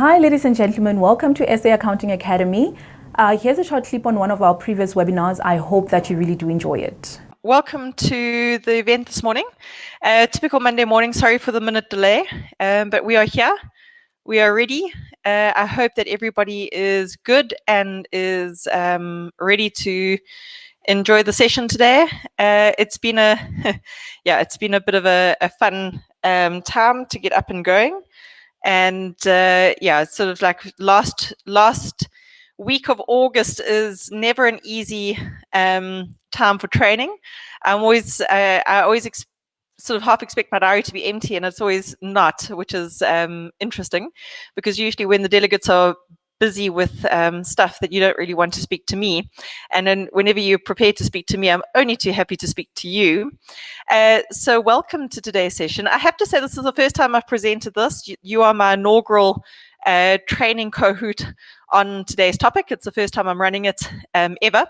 Hi, ladies and gentlemen. Welcome to SA Accounting Academy. Here's a short clip on one of our previous webinars. I hope that you really do enjoy it. Welcome to the event this morning. Typical Monday morning, sorry for the minute delay, but we are here. We are ready. I hope that everybody is good and is ready to enjoy the session today. It's been a it's been a bit of a fun time to get up and going. And it's sort of like last week of August is never an easy time for training. I always sort of half expect my diary to be empty, and it's always not, which is interesting, because usually when the delegates are busy with stuff that you don't really want to speak to me, and then whenever you're prepared to speak to me, I'm only too happy to speak to you. So welcome to today's session. I have to say this is the first time I've presented this. You are my inaugural training Kahoot on today's topic. It's the first time I'm running it ever.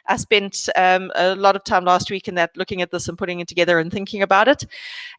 I spent a lot of time last week in that, looking at this and putting it together and thinking about it.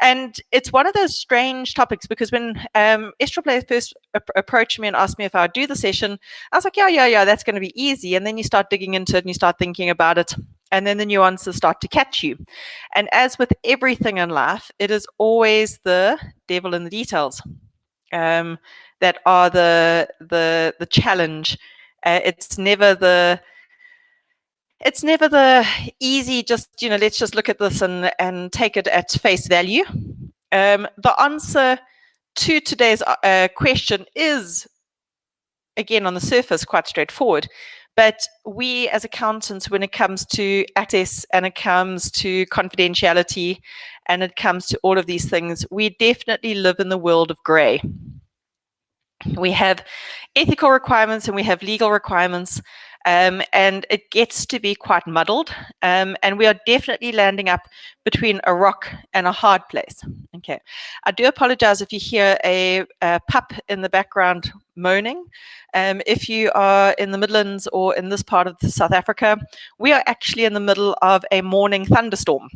And it's one of those strange topics, because when SAPS first approached me and asked me if I would do the session, I was like, yeah, that's going to be easy. And then you start digging into it and you start thinking about it, and then the nuances start to catch you. And as with everything in life, it is always the devil in the details that are the challenge. It's never the easy, just, let's just look at this and take it at face value. The answer to today's question is, again, on the surface, quite straightforward. But we as accountants, when it comes to access and it comes to confidentiality and it comes to all of these things, we definitely live in the world of grey. We have ethical requirements and we have legal requirements, and it gets to be quite muddled, and we are definitely landing up between a rock and a hard place. Okay, I do apologize if you hear a pup in the background moaning. If you are in the Midlands or in this part of South Africa, we are actually in the middle of a morning thunderstorm.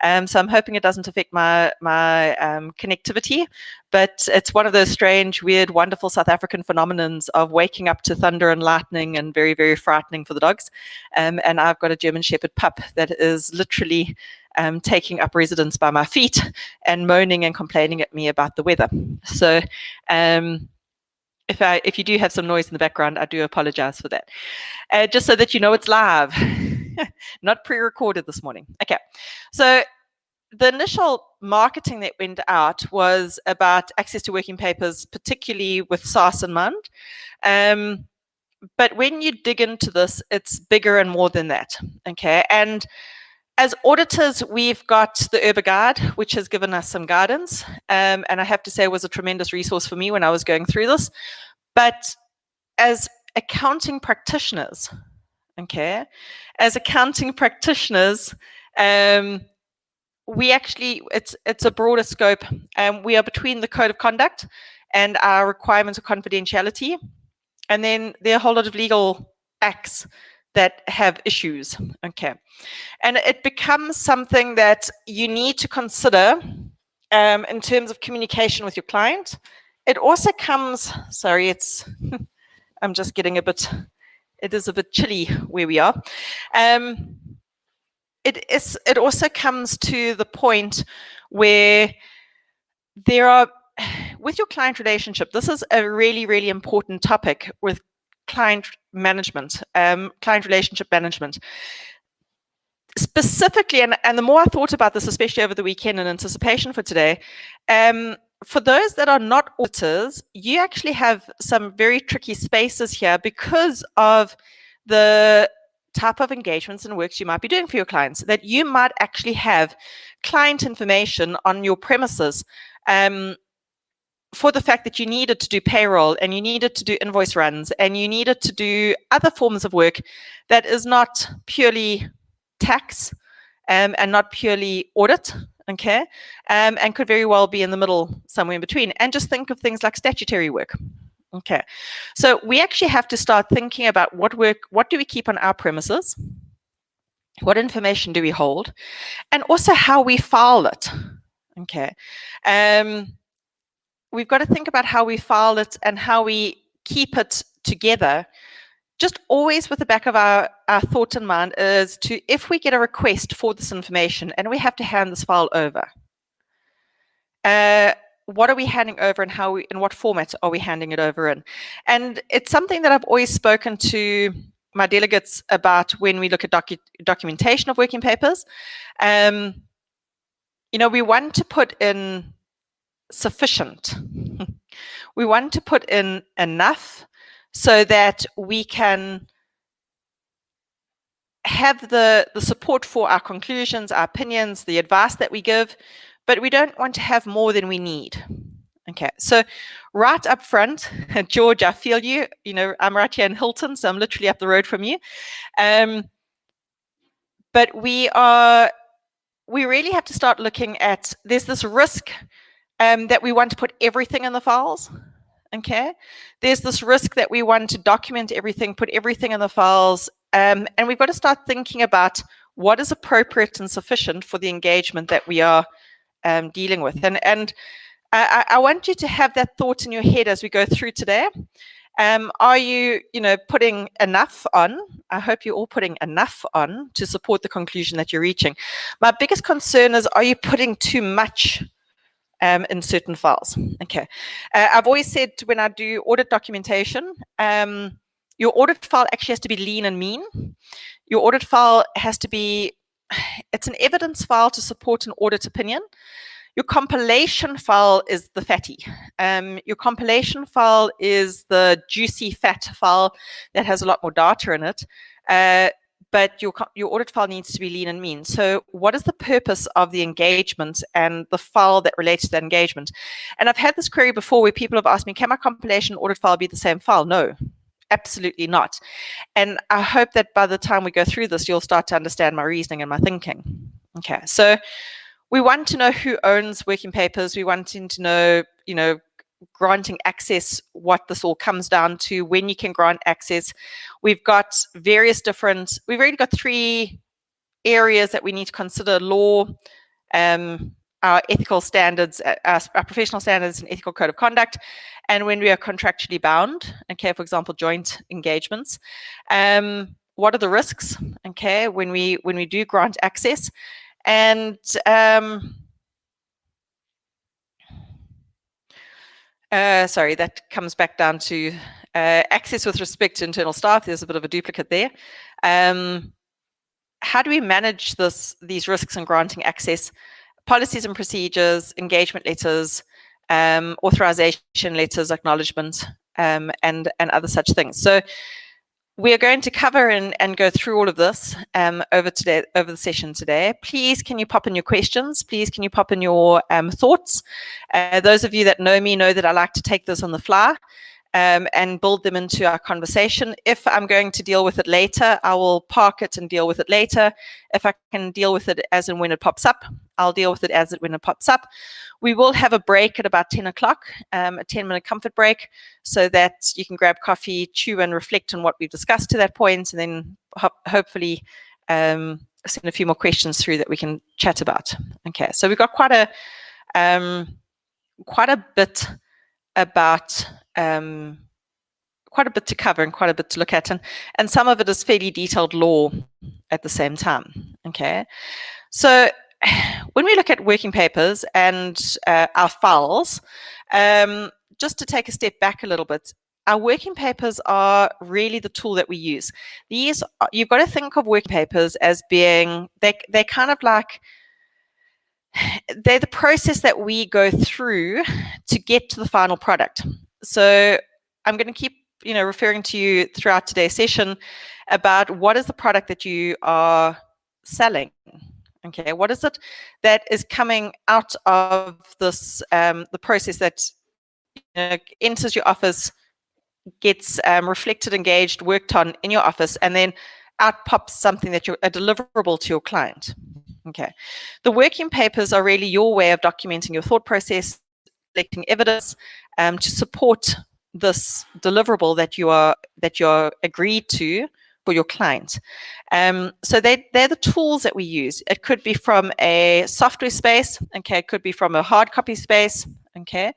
So I'm hoping it doesn't affect my connectivity, but it's one of those strange, weird, wonderful South African phenomenons of waking up to thunder and lightning, and very, very frightening for the dogs. And I've got a German Shepherd pup that is literally taking up residence by my feet and moaning and complaining at me about the weather. So if you do have some noise in the background, I do apologize for that. Just so that you know, it's live, not pre-recorded this morning. Okay, so the initial marketing that went out was about access to working papers, particularly with SARS in mind. But when you dig into this, it's bigger and more than that. Okay, and as auditors, we've got the URBA Guide, which has given us some guidance, and I have to say it was a tremendous resource for me when I was going through this. But as accounting practitioners, okay, we actually, it's a broader scope. We are between the code of conduct and our requirements of confidentiality, and then there are a whole lot of legal acts that have issues. Okay, and it becomes something that you need to consider in terms of communication with your client. It also comes, sorry, it's I'm just getting it is a bit chilly where we are. It also comes to the point where there are, with your client relationship, this is a really, really important topic with client management, client relationship management. Specifically, and the more I thought about this, especially over the weekend in anticipation for today, for those that are not auditors, you actually have some very tricky spaces here because of the type of engagements and works you might be doing for your clients, that you might actually have client information on your premises for the fact that you needed to do payroll and you needed to do invoice runs and you needed to do other forms of work that is not purely tax and not purely audit, okay, and could very well be in the middle, somewhere in between. And just think of things like statutory work. Okay, so we actually have to start thinking about what do we keep on our premises, what information do we hold, and also how we file it. Okay, we've got to think about how we file it and how we keep it together. Just always with the back of our thought in mind is to, if we get a request for this information and we have to hand this file over, what are we handing over and how in what format are we handing it over in? And it's something that I've always spoken to my delegates about when we look at documentation of working papers. You know, we want to put in sufficient. We want to put in enough so that we can have the support for our conclusions, our opinions, the advice that we give, but we don't want to have more than we need. Okay, so right up front, George, I feel you. You know, I'm right here in Hilton, so I'm literally up the road from you. But we really have to start looking at, there's this risk that we want to put everything in the files. Okay, there's this risk that we want to document everything, put everything in the files, and we've got to start thinking about what is appropriate and sufficient for the engagement that we are dealing with. And I want you to have that thought in your head as we go through today. Are you, putting enough on? I hope you're all putting enough on to support the conclusion that you're reaching. My biggest concern is, are you putting too much in certain files? Okay. I've always said when I do audit documentation, your audit file actually has to be lean and mean. Your audit file has to be, it's an evidence file to support an audit opinion. Your compilation file is the fatty. Your compilation file is the juicy fat file that has a lot more data in it. But your audit file needs to be lean and mean. So what is the purpose of the engagement and the file that relates to that engagement? And I've had this query before where people have asked me, can my compilation audit file be the same file? No, absolutely not. And I hope that by the time we go through this, you'll start to understand my reasoning and my thinking. Okay, so we want to know who owns working papers. We want to know, granting access, what this all comes down to, when you can grant access. We've got various different, we've already got 3 areas that we need to consider: law, our ethical standards, our professional standards and ethical code of conduct, and when we are contractually bound, okay, for example, joint engagements. What are the risks, okay, when we do grant access? And sorry, that comes back down to access with respect to internal staff. There's a bit of a duplicate there. How do we manage these risks in granting access? Policies and procedures, engagement letters, authorization letters, acknowledgement, and other such things. So we are going to cover and go through all of this over the session today. Please, can you pop in your questions? Please, can you pop in your thoughts? Those of you that know me know that I like to take this on the fly and build them into our conversation. If I'm going to deal with it later, I will park it and deal with it later. If I can deal with it as and when it pops up, I'll deal with it as and when it pops up. We will have a break at about 10 o'clock, a 10-minute comfort break, so that you can grab coffee, chew and reflect on what we've discussed to that point, and then hopefully send a few more questions through that we can chat about. Okay, so we've got quite a bit about quite a bit to cover and quite a bit to look at, and some of it is fairly detailed law at the same time. Okay, so when we look at working papers and our files, just to take a step back a little bit, our working papers are really the tool that we use. These, you've got to think of working papers as being, they're kind of like, they're the process that we go through to get to the final product. So I'm going to keep, referring to you throughout today's session about what is the product that you are selling. Okay, what is it that is coming out of this, the process that enters your office, gets reflected, engaged, worked on in your office, and then out pops something that a deliverable to your client. Okay, the working papers are really your way of documenting your thought process, collecting evidence to support this deliverable that you're agreed to for your client. So they're the tools that we use. It could be from a software space, okay, it could be from a hard copy space, Okay,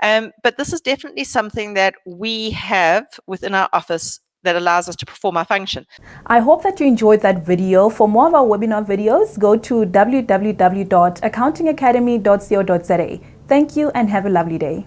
but this is definitely something that we have within our office that allows us to perform our function. I hope that you enjoyed that video. For more of our webinar videos, go to www.accountingacademy.co.za. Thank you and have a lovely day.